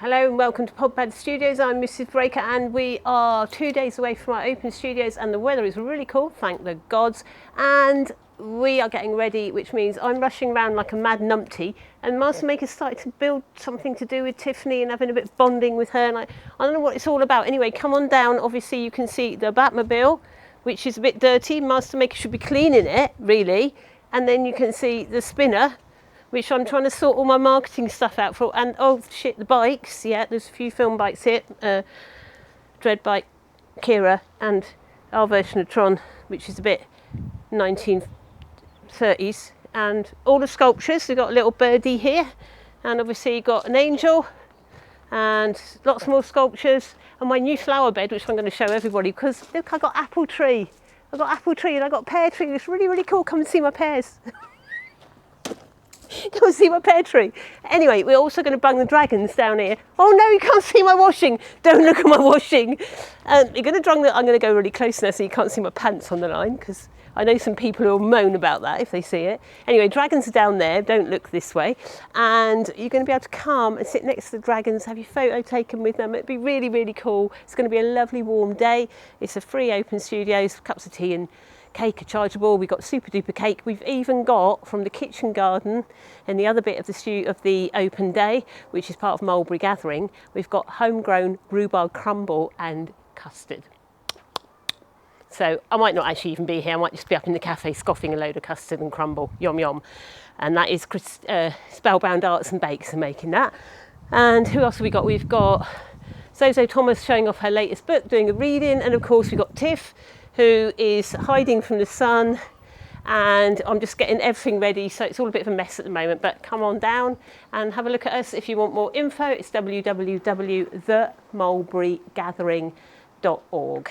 Hello and welcome to Podpad Studios. I'm Mrs. Breaker and we are 2 days away from our open studios and the weather is really cool, thank the gods. And we are getting ready, which means I'm rushing around like a mad numpty, and Master Maker's started to build something to do with Tiffany and having a bit of bonding with her. And I don't know what it's all about. Anyway, come on down. Obviously you can see the Batmobile, which is a bit dirty. Master Maker should be cleaning it, really. And then you can see the spinner, which I'm trying to sort all my marketing stuff out for. And oh shit, the bikes. Yeah, there's a few film bikes here. Dread bike, Kira, and our version of Tron, which is a bit 1930s. And all the sculptures. We've got a little birdie here, and obviously you've got an angel, and lots more sculptures. And my new flower bed, which I'm going to show everybody, because look, I got apple tree. I got apple tree and I got pear tree. It's really, really cool. Come and see my pears. Come and see my pear tree. Anyway, we're also going to bung the dragons down here. Oh no, you can't see my washing. Don't look at my washing. You're going to drunk that. I'm going to go really close now so you can't see my pants on the line, because I know some people who will moan about that if they see it. Anyway, dragons are down there. Don't look this way. And you're going to be able to come and sit next to the dragons, have your photo taken with them. It'd be really, really cool. It's going to be a lovely warm day. It's a free open studios, cups of tea and cake are chargeable. We've got super duper cake. We've even got from the kitchen garden and the other bit of the open day, which is part of Mulberry Gathering, we've got homegrown rhubarb crumble and custard. So I might not actually even be here. I might just be up in the cafe scoffing a load of custard and crumble. Yum yum. And that is Spellbound Arts and Bakes are making that. And who else have we got? We've got Zozo Thomas showing off her latest book, doing a reading, and of course we've got Tiff, who is hiding from the sun, and I'm just getting everything ready, so it's all a bit of a mess at the moment, but come on down and have a look at us. If you want more info, it's www.themulberrygathering.org.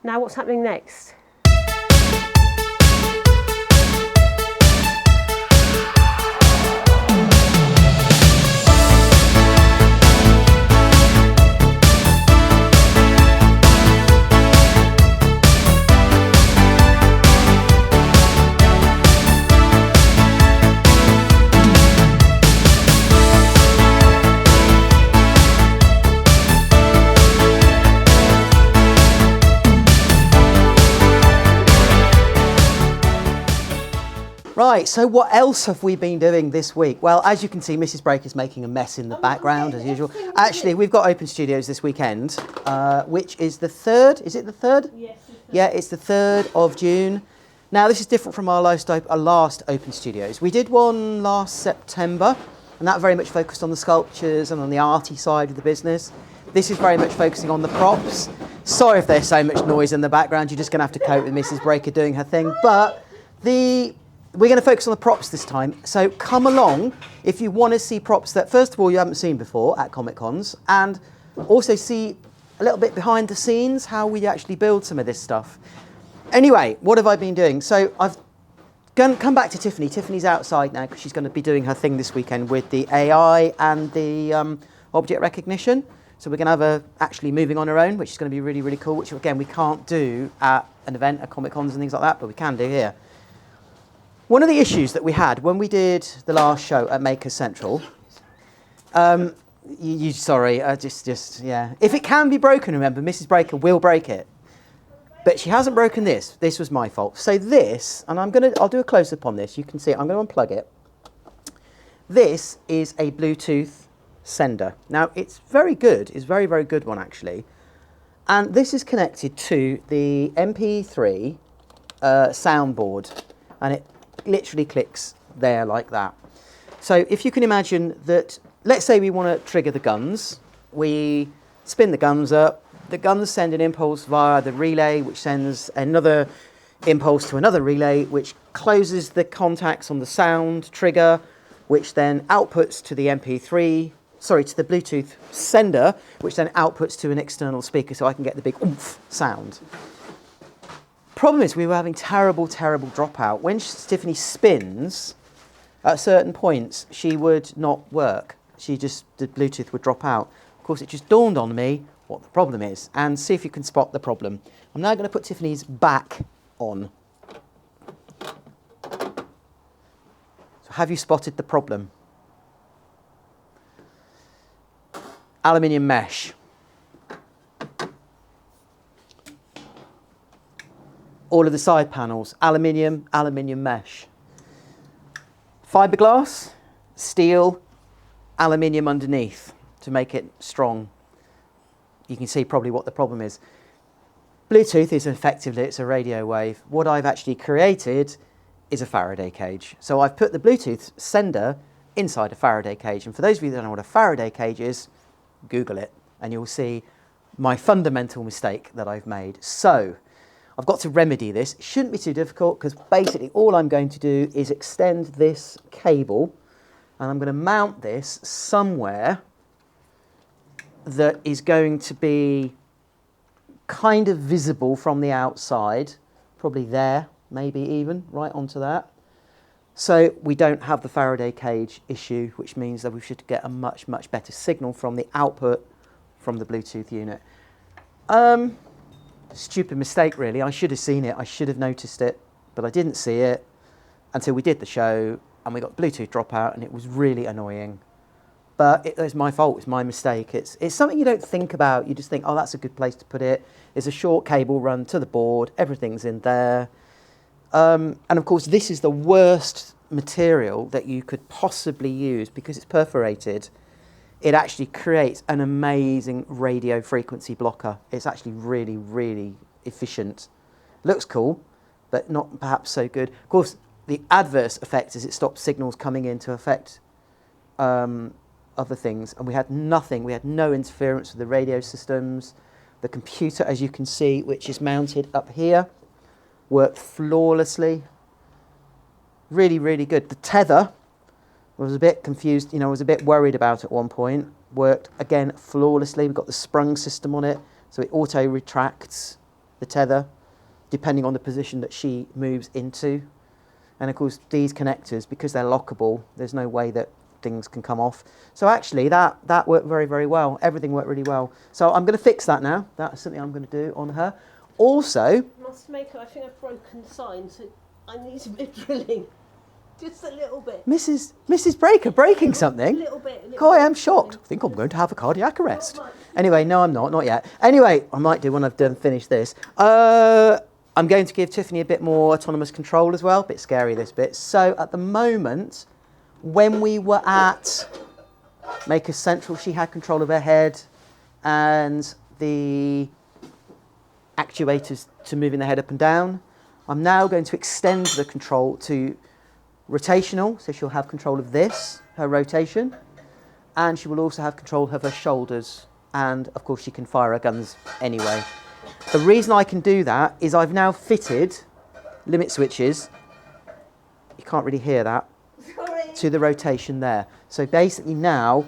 Now what's happening next? Right, so what else have we been doing this week? Well, as you can see, Mrs. Breaker is making a mess in the background, as usual. Actually, we've got open studios this weekend, which is the 3rd. Is it the 3rd? Yes. Yeah, it's the 3rd of June. Now, this is different from our last open studios. We did one last September, and that very much focused on the sculptures and on the arty side of the business. This is very much focusing on the props. Sorry if there's so much noise in the background. You're just going to have to cope with Mrs. Breaker doing her thing. But we're going to focus on the props this time, so come along if you want to see props that, first of all, you haven't seen before at Comic Cons, and also see a little bit behind the scenes, how we actually build some of this stuff. Anyway, what have I been doing? So I've come back to Tiffany. Tiffany's outside now because she's going to be doing her thing this weekend with the AI and the object recognition. So we're going to have her actually moving on her own, which is going to be really, really cool, which again, we can't do at an event, at Comic Cons and things like that, but we can do here. One of the issues that we had when we did the last show at Makers Central, yeah. If it can be broken, remember, Mrs. Breaker will break it. But she hasn't broken this. This was my fault. So this, and I'll do a close-up on this. You can see it. I'm going to unplug it. This is a Bluetooth sender. Now, it's very good. It's a very, very good one, actually. And this is connected to the MP3 soundboard. And it literally clicks there like that. So if you can imagine that, let's say we want to trigger the guns, we spin the guns up, the guns send an impulse via the relay, which sends another impulse to another relay, which closes the contacts on the sound trigger, which then outputs to the to the Bluetooth sender, which then outputs to an external speaker so I can get the big oomph sound. Problem is we were having terrible dropout. When Tiffany spins, at certain points, she would not work. The Bluetooth would drop out. Of course, it just dawned on me what the problem is, and see if you can spot the problem. I'm now going to put Tiffany's back on. So have you spotted the problem? aluminium mesh. All of the side panels, aluminium mesh. Fiberglass, steel, aluminium underneath to make it strong. You can see probably what the problem is. Bluetooth is effectively, it's a radio wave. What I've actually created is a Faraday cage. So I've put the Bluetooth sender inside a Faraday cage. And for those of you that don't know what a Faraday cage is, Google it and you'll see my fundamental mistake that I've made. So I've got to remedy this. It shouldn't be too difficult because basically all I'm going to do is extend this cable and I'm going to mount this somewhere that is going to be kind of visible from the outside, probably there, maybe even right onto that. So we don't have the Faraday cage issue, which means that we should get a much, much better signal from the output from the Bluetooth unit. Stupid mistake, really. I should have seen it. I should have noticed it, but I didn't see it until we did the show and we got Bluetooth dropout and it was really annoying. But it was my fault. It's my mistake. It's something you don't think about. You just think, oh, that's a good place to put it. There's a short cable run to the board. Everything's in there. And of course, this is the worst material that you could possibly use because it's perforated. It actually creates an amazing radio frequency blocker. It's actually really, really efficient. Looks cool, but not perhaps so good. Of course, the adverse effect is it stops signals coming in to affect other things. And we had nothing. We had no interference with the radio systems. The computer, as you can see, which is mounted up here, worked flawlessly. Really, really good. The tether, I was a bit confused, I was a bit worried about at one point. Worked, again, flawlessly. We've got the sprung system on it, so it auto-retracts the tether, depending on the position that she moves into. And of course, these connectors, because they're lockable, there's no way that things can come off. So actually, that worked very, very well. Everything worked really well. So I'm going to fix that now. That's something I'm going to do on her. Also... Must make, I think I've broken the sign, so I need a bit of drilling. Just a little bit. Mrs. Breaker breaking something? A little bit. God, I am shocked. I think I'm going to have a cardiac arrest. Anyway, no, I'm not yet. Anyway, I might do when I've finished this. I'm going to give Tiffany a bit more autonomous control as well. A bit scary, this bit. So at the moment, when we were at Maker Central, she had control of her head and the actuators to moving the head up and down. I'm now going to extend the control to rotational, so she'll have control of this, her rotation, and she will also have control of her shoulders, and of course she can fire her guns anyway. The reason I can do that is I've now fitted limit switches, you can't really hear that, to the rotation there. So basically now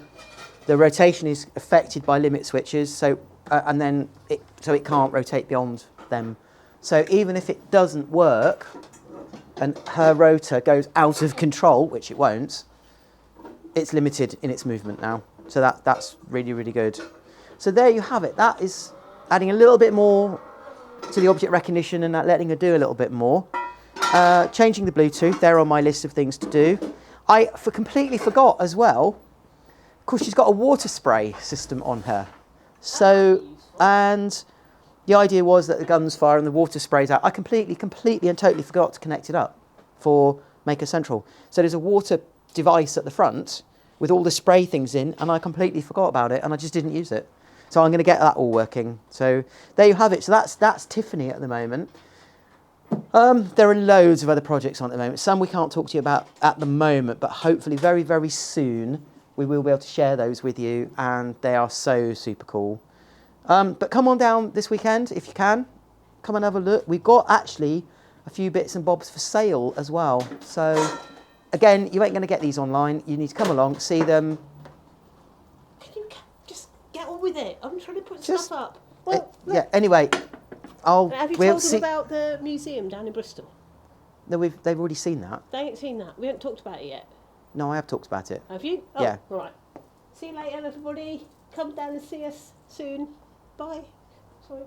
the rotation is affected by limit switches, so it can't rotate beyond them. So even if it doesn't work and her rotor goes out of control, which it won't, it's limited in its movement now. So that's really, really good. So there you have it. That is adding a little bit more to the object recognition and letting her do a little bit more. Changing the Bluetooth, they're on my list of things to do. I completely forgot as well, of course she's got a water spray system on her. So, and the idea was that the guns fire and the water sprays out. I completely and totally forgot to connect it up for Maker Central. So there's a water device at the front with all the spray things in, and I completely forgot about it, and I just didn't use it. So I'm going to get that all working. So there you have it. So that's Tiffany at the moment. There are loads of other projects on at the moment. Some we can't talk to you about at the moment, but hopefully very, very soon we will be able to share those with you, and they are so super cool. But come on down this weekend if you can. Come and have a look. We've got actually a few bits and bobs for sale as well. So again, you ain't going to get these online. You need to come along, see them. Can you just get on with it? I'm trying to put stuff up. Well, yeah. Anyway, have you told them about the museum down in Bristol? No, they've already seen that. They ain't seen that. We haven't talked about it yet. No, I have talked about it. Have you? Oh, yeah. Right. See you later, everybody. Come down and see us soon. Bye. Sorry.